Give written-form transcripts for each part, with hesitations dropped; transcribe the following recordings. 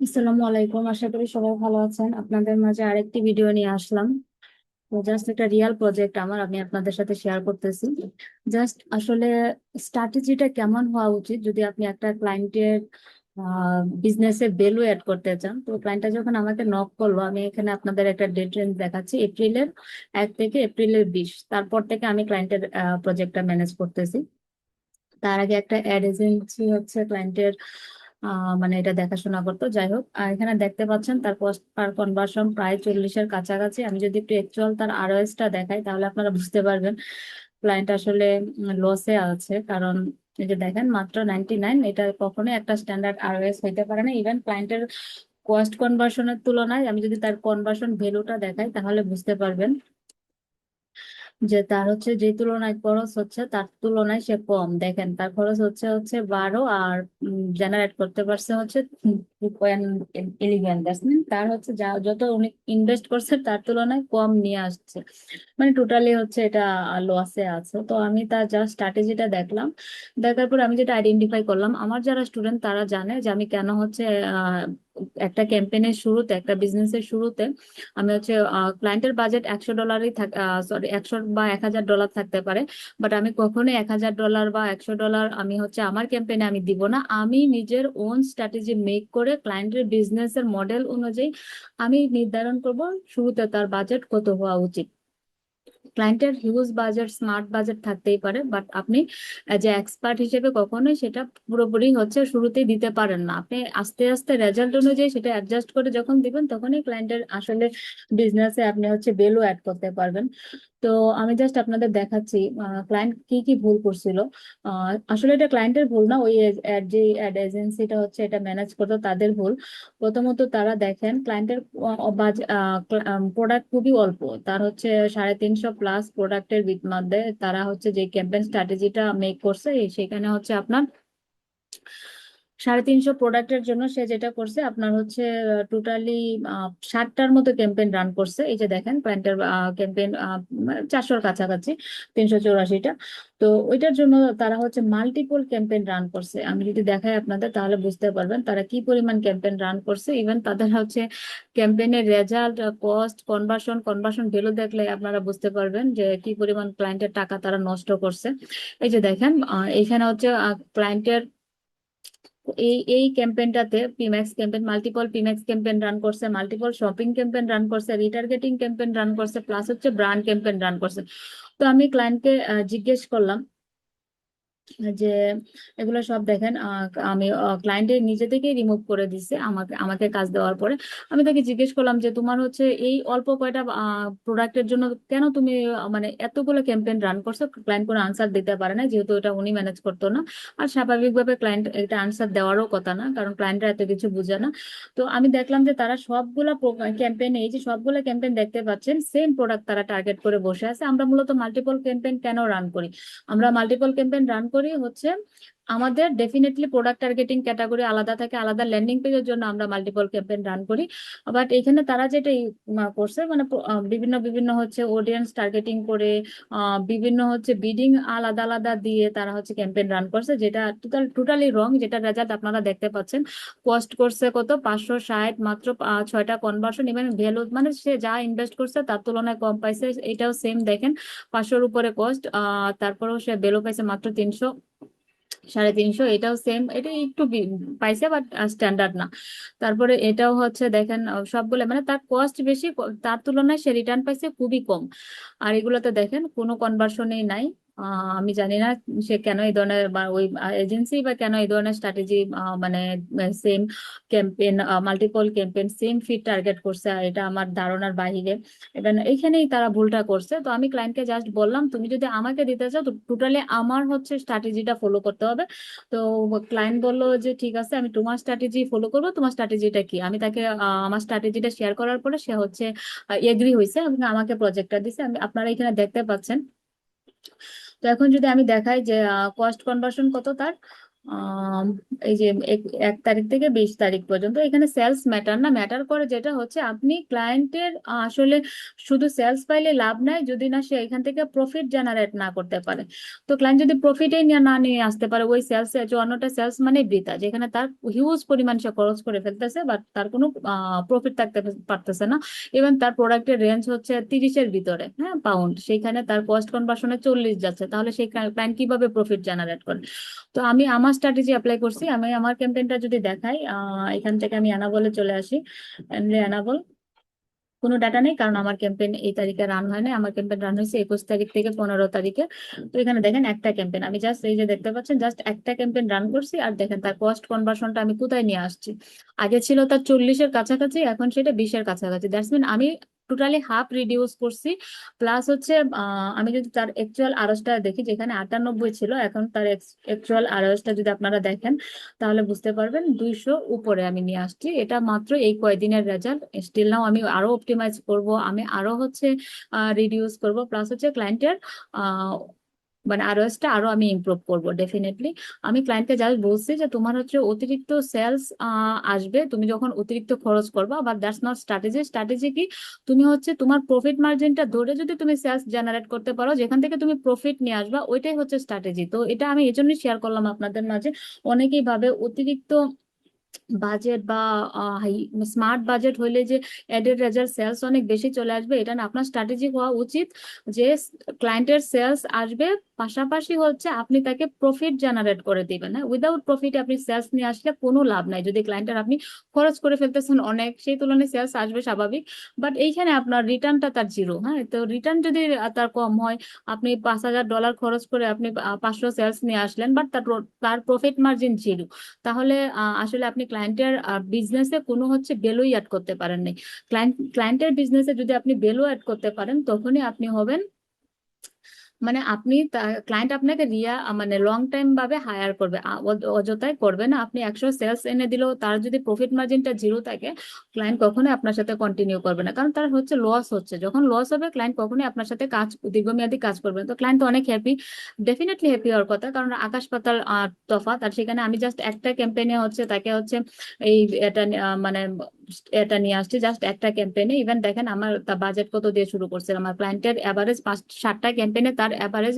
আসসালামু আলাইকুম, আশা করি সবাই ভালো আছেন। আপনাদের মাঝে আরেকটি ভিডিও নিয়ে আসলাম। তো জাস্ট একটা রিয়েল প্রজেক্ট আমি আপনাদের সাথে শেয়ার করতেছি। জাস্ট আসলে স্ট্র্যাটেজিটা কেমন হওয়া উচিত যদি আপনি একটা ক্লায়েন্টের বিজনেসে ভ্যালু অ্যাড করতে চান। তো ক্লায়েন্টটা যখন আমাকে নক করলো, আমি এখানে আপনাদের একটা ডেট রেঞ্জ দেখাচ্ছি, এপ্রিলের 1 থেকে এপ্রিলের 20। তারপর থেকে আমি ক্লায়েন্টের প্রজেক্টটা ম্যানেজ করতেছি। তার আগে একটা অ্যাড এজেন্সি হচ্ছে ক্লায়েন্টের মানে এটা দেখাশোনা করতো। যাই হোক, এখানে দেখতে পাচ্ছেন তার কস্ট পার কনভার্সন প্রায় 40-এর কাছাকাছি। আমি যদি একটু অ্যাকচুয়াল তার আরওএস টা দেখাই তাহলে আপনারা বুঝতে পারবেন ক্লায়েন্ট আসলে লসে আছে। কারণ এই যে দেখেন মাত্র 99, এটা কখনোই একটা স্ট্যান্ডার্ড আরওএস হইতে পারে না। ইভেন ক্লায়েন্টের কস্ট কনভার্সনের তুলনায় আমি যদি তার কনভার্সন ভ্যালুটা দেখাই তাহলে বুঝতে পারবেন যে তার হচ্ছে যে তুলনায় খরচ হচ্ছে তার তুলনায় সে কম। দেখেন তার খরচ হচ্ছে হচ্ছে 12, আর জেনারেট করতে পারছে হচ্ছে 2.11। দ্যাটস মিন তার হচ্ছে যা যত উনি ইনভেস্ট করছে তার তুলনায় কম নিয়ে আসছে। মানে টোটালি হচ্ছে এটা লসে আছে। তো আমি তার জাস্ট স্ট্র্যাটেজিটা দেখলাম। দেখার পর আমি যেটা আইডেন্টিফাই করলাম, আমার যারা স্টুডেন্ট তারা জানে যে আমি কেন হচ্ছে আহ, একটা ক্যাম্পেইনের শুরুতে, একটা বিজনেসের শুরুতে আমি হচ্ছে ক্লায়েন্টের বাজেট $100 থাক, সরি 100 বা 1000 ডলার থাকতে পারে। বাট আমি কখনোই $1000 বা $100 আমি হচ্ছে আমার ক্যাম্পেইনে আমি দিব না। আমি নিজের ওন স্ট্র্যাটেজি মেক করে ক্লায়েন্টের বিজনেসের মডেল অনুযায়ী আমি নির্ধারণ করব শুরুতে তার বাজেট কত হওয়া উচিত। ক্লায়েন্টের হিউজ বাজেট, স্মার্ট বাজেট থাকতেই পারে, বাট আপনি যে এক্সপার্ট হিসেবে কখনোই সেটা পুরোপুরি হচ্ছে শুরুতেই দিতে পারেন না। আপনি আস্তে আস্তে রেজাল্ট অনুযায়ী সেটা অ্যাডজাস্ট করে যখন দিবেন তখনই ক্লায়েন্টের আসলে বিজনেসে আপনি হচ্ছে ভ্যালু অ্যাড করতে পারবেন। তো আমি জাস্ট আপনাদের দেখাচ্ছি ক্লায়েন্ট কি কি ভুল করছিল। আসলে এটা ক্লায়েন্টের ভুল না, ওই যে অ্যাড এজেন্সিটা হচ্ছে এটা ম্যানেজ করতো তাদের ভুল। প্রথমত তারা দেখেন ক্লায়েন্টের প্রোডাক্ট খুবই অল্প। তার হচ্ছে 350+ প্রোডাক্টের মধ্যে তারা হচ্ছে যে ক্যাম্পেইন স্ট্র্যাটেজিটা মেক করছে সেখানে হচ্ছে আপনার 350 প্রোডাক্টের জন্য সে যেটা করছে আপনার হচ্ছে টোটালি 60টার মতো ক্যাম্পেইন রান করছে। এই যে দেখেন ক্লায়েন্টের ক্যাম্পেইন 400-র কাছাকাছি, 384টা। তো ওইটার জন্য তারা হচ্ছে মাল্টিপল ক্যাম্পেইন রান করছে। আমি যদি দেখাই আপনাদের তাহলে বুঝতে পারবেন তারা কি পরিমাণ ক্যাম্পেইন রান করছে। ইভেন তাদের হচ্ছে ক্যাম্পেইনের রেজাল্ট, কস্ট, কনভার্সন ভ্যালু দেখলে আপনারা বুঝতে পারবেন যে কি পরিমাণ ক্লায়েন্টের টাকা তারা নষ্ট করছে। এই যে দেখেন এইখানে হচ্ছে ক্লায়েন্টের এই এই ক্যাম্পেইনটাতে পিম্যাক্স ক্যাম্পেইন, মাল্টিপল পিম্যাক্স ক্যাম্পেইন রান করছে, মাল্টিপল শপিং ক্যাম্পেইন রান করছে, রিটার্গেটিং ক্যাম্পেইন রান করছে, প্লাস হচ্ছে ব্র্যান্ড ক্যাম্পেইন রান করছে। তো আমি ক্লায়েন্টকে জিজ্ঞেস করলাম যে এগুলো সব দেখেন আমি ক্লায়েন্টের নিজে থেকেই রিমুভ করে দিচ্ছে আমাকে আমাকে কাজ দেওয়ার পরে। আমি তাকে জিজ্ঞেস করলাম যে তোমার হচ্ছে এই অল্প কয়টা প্রোডাক্টের জন্য কেন তুমি মানে এতগুলো ক্যাম্পেইন রান করছো। ক্লায়েন্ট কোনো আনসার দিতে পারে না, যেহেতু এটা উনি ম্যানেজ করতো না। আর স্বাভাবিকভাবে ক্লায়েন্ট এটা আনসার দেওয়ারও কথা না, কারণ ক্লায়েন্টরা এত কিছু বুঝে না। তো আমি দেখলাম যে তারা সবগুলা ক্যাম্পেইনে, এই যে সবগুলা ক্যাম্পেইন দেখতে পাচ্ছেন, সেম প্রোডাক্ট তারা টার্গেট করে বসে আছে। আমরা মূলত মাল্টিপল ক্যাম্পেইন কেন রান করি? আমরা মাল্টিপল ক্যাম্পেইন রান করি হচ্ছে আমাদের ডেফিনেটলি প্রোডাক্ট টার্গেটিং ক্যাটাগরি আলাদা থাকে, আলাদা ল্যান্ডিং পেজের জন্য আমরা মাল্টিপল ক্যাম্পেইন রান করি। বাট এখানে তারা যেটা করছে মানে বিভিন্ন বিভিন্ন হচ্ছে অডিয়েন্স টার্গেটিং করে বিভিন্ন হচ্ছে বিডিং আলাদা আলাদা দিয়ে তারা হচ্ছে ক্যাম্পেইন রান করছে, যেটা টোটালি রং। যেটা রেজাল্ট আপনারা দেখতে পাচ্ছেন, কস্ট করছে কত 560, মাত্র 6টা কনভার্সন। ইভেন ভ্যালু মানে সে যা ইনভেস্ট করছে তার তুলনায় কম পাইছে। এটাও সেম দেখেন, 500-র উপরে কস্ট, তারপরেও সে ভ্যালু পাইছে মাত্র 300, 350। এটাও সেম, এটা একটু পাইছে বাট স্ট্যান্ডার্ড না। তারপরে এটাও হচ্ছে দেখেন সবগুলো মানে তার কস্ট বেশি, তার তুলনায় সে রিটার্ন পাইছে খুবই কম। আর এগুলোতে দেখেন কোনো কনভার্সনই নাই। আমি জানি না সে কেন এই ধরনের বা ওই এজেন্সি বা কেন এই ধরনের স্ট্র্যাটেজি মানে same campaign, multiple campaign same fit target করছে, আর এটা আমার ধারণার বাইরে। এবার এইখানেই তারা ভুলটা করছে। তো আমি ক্লায়েন্টকে জাস্ট বললাম তুমি যদি আমাকে দিতে চাও তো টোটালি আমার হচ্ছে স্ট্র্যাটেজিটা ফলো করতে হবে। তো ক্লায়েন্ট বললো যে ঠিক আছে আমি তোমার স্ট্র্যাটেজি ফলো করবো। তোমার স্ট্র্যাটেজিটা কি? আমি তাকে আমার স্ট্র্যাটেজিটা শেয়ার করার পরে সে হচ্ছে এগ্রি হয়েছে এবং আমাকে প্রজেক্টটা দিছে। আমি আপনারা এখানে দেখতে পাচ্ছেন। তো এখন যদি আমি দেখাই যে কস্ট কনভার্সন কত তার, আম, এই যে 1 তারিখ থেকে 20 তারিখ পর্যন্ত এখানে সেলস ম্যাটার না, ম্যাটার করে যেটা হচ্ছে আপনি ক্লায়েন্টের আসলে শুধু সেলস পাইলে লাভ নাই যদি না সে এখান থেকে প্রফিট জেনারেট না করতে পারে। তো ক্লায়েন্ট যদি প্রফিটে না নিয়ে আসতে পারে, ওই সেলস 54টা সেলস মানে বৃথা, যেখানে তার হিউজ পরিমাণ সে খরচ করে ফেলতেছে বাট তার কোনো প্রফিট থাকতে পারতেছে না। ইভেন তার প্রোডাক্টের রেঞ্জ হচ্ছে 30-এর ভিতরে, হ্যাঁ, পাউন্ড, সেখানে তার কস্ট কনভার্সনে 40 যাচ্ছে, তাহলে সেই ক্লায়েন্ট কিভাবে প্রফিট জেনারেট করে? তো আমি আমার স্ট্র্যাটেজি অ্যাপ্লাই করছি। আমি আমার ক্যাম্পেইনটা যদি দেখাই, এখান থেকে আমি অ্যানাবলে চলে আসি। অ্যানাবল কোনো ডাটা নেই, কারণ আমার ক্যাম্পেইন এই তারিখে রান হয় না, আমার ক্যাম্পেইন রান হয়েছে 21 তারিখ থেকে 15 তারিখে। তো এখানে দেখেন একটা ক্যাম্পেইন, আমি জাস্ট এই যে দেখতে পাচ্ছেন জাস্ট একটা ক্যাম্পেইন রান করছি, আর দেখেন তার কস্ট কনভার্সনটা আমি কোথায় নিয়ে আসছি। আগে ছিল তার 40-এর কাছাকাছি, এখন সেটা 20-এর কাছাকাছি। দ্যাটস মিন আমি টোটালি হাফ রিডিউস করছি। প্লাস হচ্ছে আমি যদি তার অ্যাকচুয়াল আরসটা দেখি, যেখানে 98 ছিল, এখন তার অ্যাকচুয়াল আরসটা যদি আপনারা দেখেন তাহলে বুঝতে পারবেন 200 উপরে আমি নিয়ে আসছি। এটা মাত্র এই কয়দিনের রেজাল্ট। স্টিল নাও আমি আরো অপটিমাইজ করব, আমি আরো হচ্ছে রিডিউস করব, প্লাস হচ্ছে ক্লায়েন্টের মানে আরওএসটা আরো আমি ইমপ্রুভ করব ডেফিনেটলি। আমি ক্লায়েন্টকে জাস্ট বলছি যে তোমার হচ্ছে অতিরিক্ত সেলস আসবে তুমি যখন অতিরিক্ত খরচ করবা, but that's not strategy. Strategy কি? তুমি হচ্ছে তোমার প্রফিট মার্জিনটা ধরে যদি তুমি সেলস জেনারেট করতে পারো, যেখান থেকে তুমি প্রফিট নিয়ে আসবা, ওইটাই হচ্ছে স্ট্র্যাটেজি। তো এটা আমি এই জন্যই শেয়ার করলাম আপনাদের মাঝে। অনেকেই ভাবে অতিরিক্ত বাজেট বা স্মার্ট বাজেট হইলে যে এডের রেজাল্ট সেলস অনেক বেশি চলে আসবে, এটা না। আপনার স্ট্র্যাটেজি হওয়া উচিত যে ক্লায়েন্টের সেলস আসবে, পাশাপাশি হচ্ছে আপনি তাকে প্রফিট জেনারেট করে দিবেন। হ্যাঁ, উইদাউট প্রফিট আপনি সেলস নিয়ে আসলে কোনো লাভ নাই। যদি ক্লায়েন্টের আপনি খরচ করে ফেলতেছেন অনেক, সেই তুলনায় সেলস আসবে স্বাভাবিক, বাট এইখানে আপনার রিটার্নটা তার জিরো। হ্যাঁ, তো রিটার্ন যদি তার কম হয়, আপনি $5,000 খরচ করে আপনি 500 সেলস নিয়ে আসলেন, বাট তার প্রফিট মার্জিন জিরো, তাহলে আসলে আপনি ক্লায়েন্টের বিজনেসে কোনো হচ্ছে ভ্যালুই অ্যাড করতে পারেন নাই। ক্লায়েন্টের বিজনেসে যদি আপনি ভ্যালু অ্যাড করতে পারেন, তখনই আপনি হবেন, মানে আপনি ক্লায়েন্ট আপনাকে মানে লং টাইম ভাবে হায়ার করবে, অযথায় করবে না। আপনি 100 সেলস এনে দিলেও তার যদি প্রফিট মার্জিনটা জিরো থাকে, ক্লায়েন্ট কখনোই আপনার সাথে কন্টিনিউ করবে না, কারণ তার হচ্ছে লস হচ্ছে। যখন লস হবে, ক্লায়েন্ট কখনোই আপনার সাথে দীর্ঘমেয়াদী কাজ করবে না। তো ক্লায়েন্ট তো অনেক হ্যাপি, ডেফিনেটলি হ্যাপি হওয়ার কথা, কারণ আকাশ পাতাল তফাৎ। আর সেখানে আমি জাস্ট একটা ক্যাম্পেইনে হচ্ছে তাকে হচ্ছে এই এটা মানে এটা নিয়ে আসছি, জাস্ট একটা ক্যাম্পেইনে। ইভেন দেখেন আমার বাজেট কত দিয়ে শুরু করছে। আমার ক্লায়েন্টের এভারেজ 5-7টা ক্যাম্পেইনে তার এভারেজ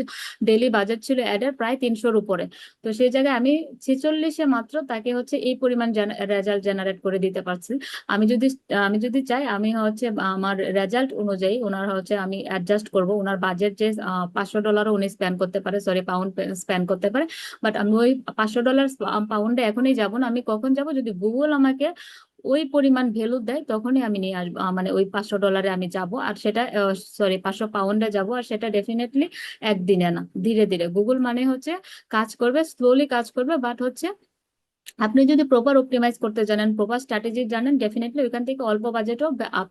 ডেইলি বাজেট ছিল অ্যাডের প্রায় 300-র উপরে। তো সেই জায়গায় আমি 46-এ মাত্র তাকে হচ্ছে এই পরিমাণ রেজাল্ট জেনারেট করে দিতে পারছি। আমি যদি চাই, আমি হচ্ছে আমার রেজাল্ট অনুযায়ী ওনার হচ্ছে আমি অ্যাডজাস্ট করব। ওনার বাজেট যে $500 উনি স্পেন্ড করতে পারে, সরি পাউন্ড স্পেন্ড করতে পারে, বাট আমি ওই $500 পাউন্ডে এখনই যাব না। আমি কখন যাব? যদি গুগল আমাকে ওই পরিমাণ ভ্যালু দেয়, তখনই আমি নিয়ে আসবো, মানে ওই $500 আমি যাব। আর সেটা সরি 500 পাউন্ডে যাব, আর সেটা ডেফিনেটলি একদিনে না, ধীরে ধীরে। গুগল মানে হচ্ছে কাজ করবে, স্লোলি কাজ করবে, বাট হচ্ছে আপনি যদি প্রপার অপটিমাইজ করতে জানেন, প্রপার স্ট্র্যাটেজি জানেন, ডেফিনেটলি ওইখান থেকে অল্প বাজেটও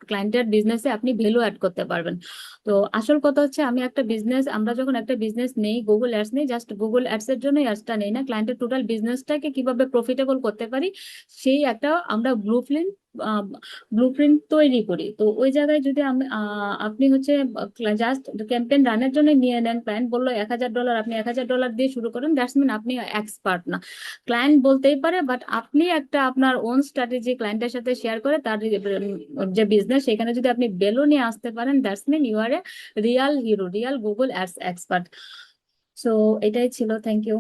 ক্লায়েন্টের বিজনেসে আপনি ভ্যালু অ্যাড করতে পারবেন। তো আসল কথা হচ্ছে, আমরা যখন একটা বিজনেস নেই, গুগল অ্যাডস নেই, জাস্ট গুগল অ্যাডস এর জন্য অ্যাডসটা নেই না, ক্লায়েন্টের টোটাল বিজনেসটাকে কিভাবে প্রফিটেবল করতে পারি, সেই একটা আমরা ব্লুপ্রিন্ট তৈরি করি। তো ওই জায়গায় যদি আপনি হচ্ছে জাস্ট ক্যাম্পেইন রানের জন্য নিয়ে নেন, ক্লায়েন্ট বললো $1,000, আপনি $1,000 দিয়ে শুরু করেন, দ্যাটস মিন আপনি এক্সপার্ট না। ক্লায়েন্ট বলতেই পারে, বাট আপনি একটা আপনার ওন স্ট্র্যাটেজি ক্লায়েন্টের সাথে শেয়ার করে তার যে বিজনেস, সেখানে যদি আপনি ভ্যালু নিয়ে আসতে পারেন, that's mean you are a real hero, real Google ads expert. So এটাই ছিল। Thank you.